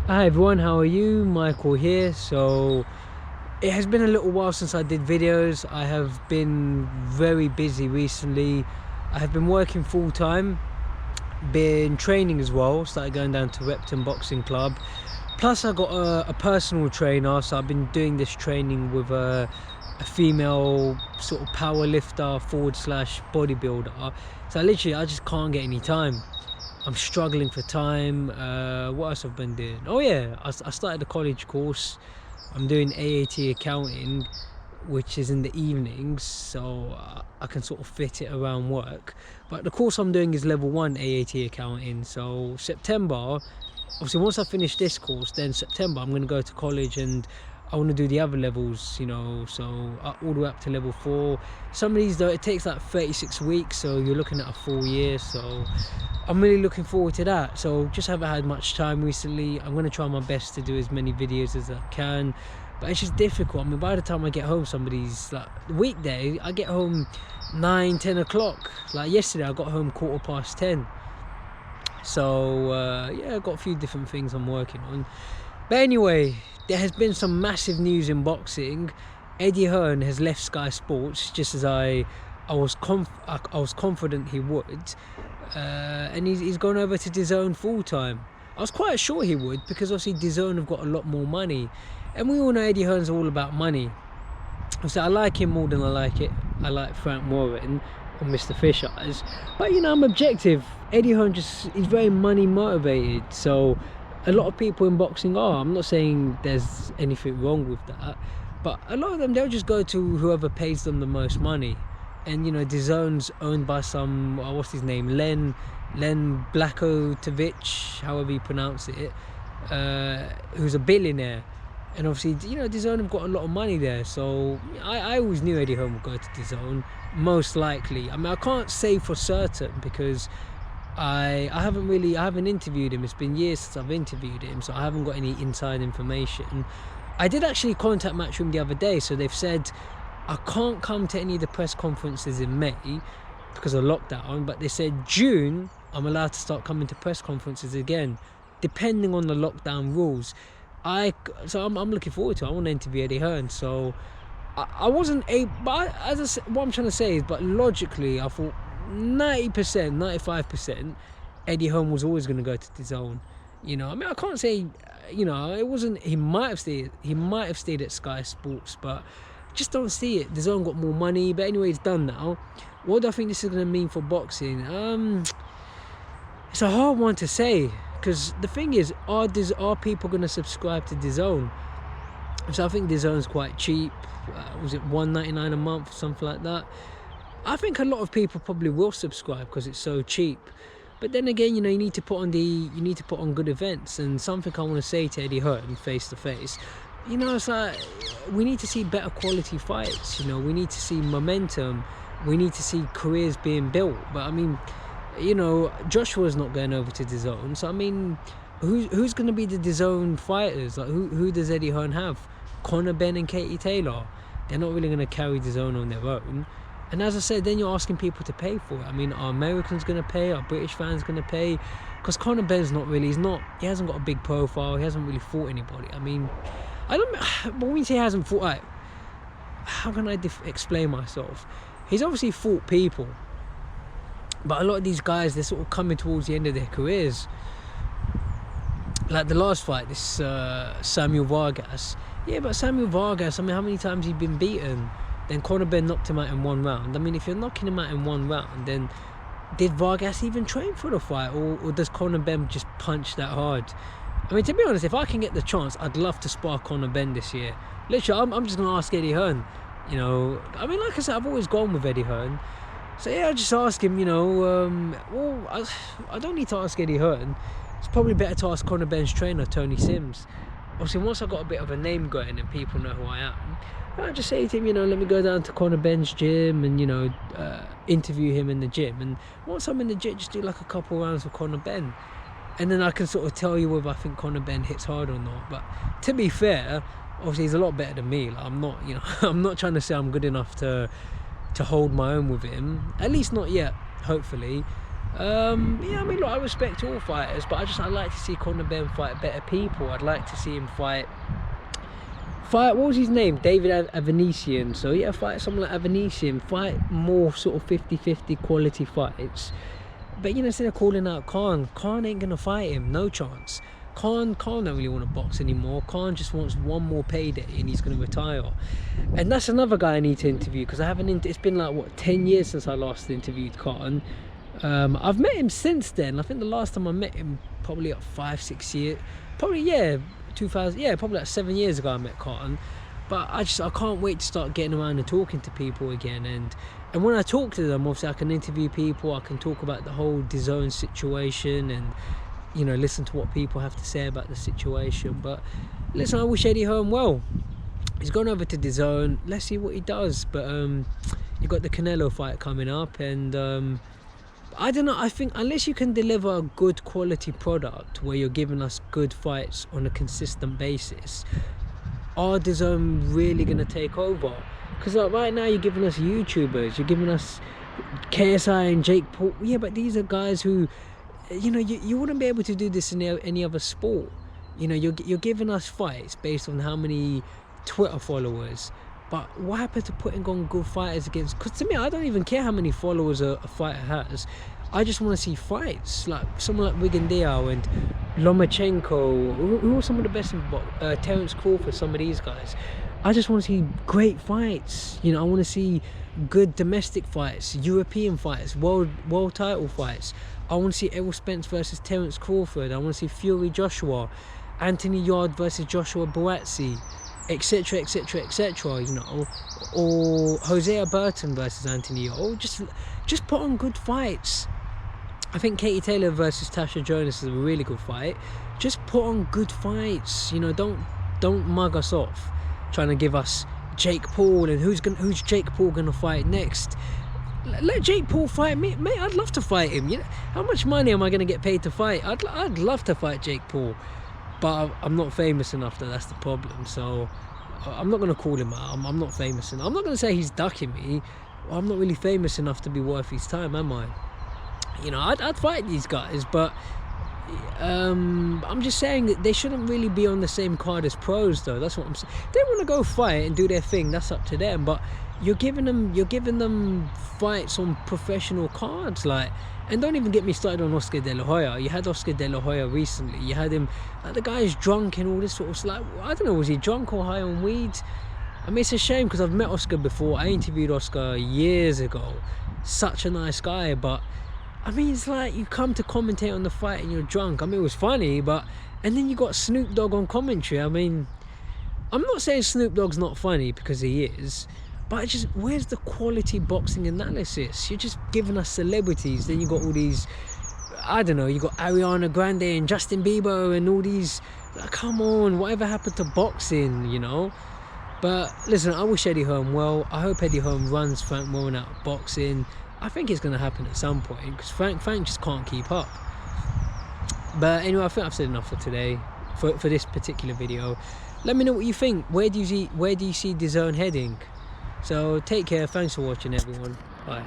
Hi everyone, how are you? Michael here. So it has been a little while since I did videos. I have been very busy recently. I have been working full time, been training as well, started going down to Repton Boxing Club. Plus I got a personal trainer, so I've been doing this training with a female sort of power lifter / bodybuilder. So I just can't get any time. I'm struggling for time. What else I've been doing? Oh yeah, I started a college course. I'm doing AAT accounting, which is in the evenings, so I can sort of fit it around work. But the course I'm doing is level 1 AAT accounting. So September, obviously once I finish this course, then September I'm going to go to college and I want to do the other levels, so all the way up to level 4. Some of these though, it takes like 36 weeks, so you're looking at a full year. So I'm really looking forward to that. So just haven't had much time recently. I'm going to try my best to do as many videos as I can, but it's just difficult. I mean, by the time I get home, somebody's like weekday, I get home 9-10 o'clock. Like yesterday I got home 10:15. So yeah, I've got a few different things I'm working on. But anyway, there has been some massive news in boxing. Eddie Hearn has left Sky Sports, just as I was confident he would, and he's gone over to DAZN full time. I was quite sure he would, because obviously DAZN have got a lot more money, and we all know Eddie Hearn's all about money. So I like him more than I like Frank Warren or Mr. Fish Eyes. But I'm objective. Eddie Hearn he's very money motivated. So a lot of people in boxing are. I'm not saying there's anything wrong with that, but a lot of them, they'll just go to whoever pays them the most money. And DAZN's owned by some, what's his name, Len Blakovic, however you pronounce it, who's a billionaire. And obviously, DAZN have got a lot of money there. So I always knew Eddie Hearn would go to DAZN, most likely. I mean, I can't say for certain, because I haven't interviewed him. It's been years since I've interviewed him, so I haven't got any inside information. I did actually contact Matchroom the other day, so they've said I can't come to any of the press conferences in May because of lockdown, but they said June I'm allowed to start coming to press conferences again, depending on the lockdown rules. So I'm looking forward to it. I want to interview Eddie Hearn. So I wasn't able, but what I'm trying to say is, but logically I thought 90%, 95% Eddie Hearn was always going to go to DAZN. I mean, I can't say, it wasn't, he might have stayed at Sky Sports, but just don't see it. DAZN got more money. But anyway, it's done now. What do I think this is going to mean for boxing? It's a hard one to say, because the thing is, are people going to subscribe to DAZN? So I think DAZN's quite cheap. Was it $1.99 a month, something like that? I think a lot of people probably will subscribe because it's so cheap. But then again, you need to put on good events. And something I want to say to Eddie Hearn face to face, it's like, we need to see better quality fights. We need to see momentum. We need to see careers being built. But I mean, Joshua's not going over to DAZN. So I mean, who's going to be the DAZN fighters? Like, who does Eddie Hearn have? Conor Benn and Katie Taylor. They're not really going to carry DAZN on their own. And as I said, then you're asking people to pay for it. I mean, are Americans going to pay? Are British fans going to pay? Because Conor Benn's he hasn't got a big profile. He hasn't really fought anybody. I mean, but when you say he hasn't fought, like, how can I explain myself? He's obviously fought people. But a lot of these guys, they're sort of coming towards the end of their careers. Like the last fight, this Samuel Vargas. Yeah, but Samuel Vargas, I mean, how many times he's been beaten? Then Conor Benn knocked him out in one round. I mean, if you're knocking him out in one round, then did Vargas even train for the fight? Or does Conor Benn just punch that hard? I mean, to be honest, if I can get the chance, I'd love to spar Conor Benn this year. Literally, I'm just going to ask Eddie Hearn. I mean, like I said, I've always gone with Eddie Hearn. So yeah, I'll just ask him, I don't need to ask Eddie Hearn. It's probably better to ask Conor Benn's trainer, Tony Sims. Obviously, once I've got a bit of a name going and people know who I am, I'll just say to him, let me go down to Conor Benn's gym and, interview him in the gym. And once I'm in the gym, just do like a couple rounds with Conor Benn. And then I can sort of tell you whether I think Conor Benn hits hard or not. But to be fair, obviously he's a lot better than me. Like, I'm not, I'm not trying to say I'm good enough to hold my own with him. At least not yet, hopefully. Yeah, I mean, look, I respect all fighters, but I like to see Conor Benn fight better people. I'd like to see him fight, what was his name? David Avanesian. So yeah, fight someone like Avanesian, fight more sort of 50-50 quality fights. But you know, instead of calling out Khan ain't gonna fight him, no chance. Khan don't really want to box anymore. Khan just wants one more payday and he's gonna retire. And that's another guy I need to interview, because I haven't. It's been like what, 10 years since I last interviewed Khan. I've met him since then. I think the last time I met him probably like 5-6 years, probably, yeah, 2000, yeah, probably like 7 years ago I met Cotton. But I can't wait to start getting around and talking to people again. And when I talk to them, obviously I can interview people, I can talk about the whole DAZN situation, and you know, listen to what people have to say about the situation. But listen, I wish Eddie Hearn well. He's gone over to DAZN. Let's see what he does. But you got the Canelo fight coming up, and I don't know, I think unless you can deliver a good quality product where you're giving us good fights on a consistent basis, are DAZN really going to take over? Because like right now you're giving us YouTubers, you're giving us KSI and Jake Paul. Yeah, but these are guys who, you know, you wouldn't be able to do this in any other sport. You know, you're giving us fights based on how many Twitter followers. But what happened to putting on good fighters against? Because to me, I don't even care how many followers a fighter has. I just want to see fights. Like someone like Wigan Diao and Lomachenko, who are some of the best in Terence Crawford, some of these guys. I just want to see great fights. You know, I want to see good domestic fights, European fights, world title fights. I want to see Errol Spence versus Terence Crawford. I want to see Fury Joshua, Anthony Yarde versus Joshua Buatsi, etc, etc, etc, you know, or Hosea Burton versus Anthony Yarde. Or just put on good fights. I think Katie Taylor versus Tasha Jonas is a really good fight. Just put on good fights, you know. Don't mug us off trying to give us Jake Paul and who's Jake Paul gonna fight next. Let Jake Paul fight me, mate. I'd love to fight him. You know, how much money am I gonna get paid to fight? I'd love to fight Jake Paul, but I'm not famous enough. That's the problem. So I'm not gonna call him out. I'm not famous enough. I'm not gonna say he's ducking me. I'm not really famous enough to be worth his time, am I? You know, I'd fight these guys, but I'm just saying that they shouldn't really be on the same card as pros, though. That's what I'm saying. They want to go fight and do their thing. That's up to them. But you're giving them fights on professional cards, like. And don't even get me started on Oscar De La Hoya. You had Oscar De La Hoya recently. You had him, like, the guy's drunk and all this sort of stuff. Like, I don't know, was he drunk or high on weed? I mean, it's a shame because I've met Oscar before. I interviewed Oscar years ago. Such a nice guy, but I mean, it's like you come to commentate on the fight and you're drunk. I mean, it was funny, but and then you got Snoop Dogg on commentary. I mean, I'm not saying Snoop Dogg's not funny, because he is, but it's just, where's the quality boxing analysis? You're just giving us celebrities. Then you got all these, I don't know, you got Ariana Grande and Justin Bieber and all these. Like, come on, whatever happened to boxing, you know? But listen, I wish Eddie Hearn well. I hope Eddie Hearn runs Frank Warren out of boxing. I think it's going to happen at some point, because Frank just can't keep up. But anyway, I think I've said enough for today, for this particular video. Let me know what you think. Where do you see DAZN heading? So take care. Thanks for watching, everyone. Bye.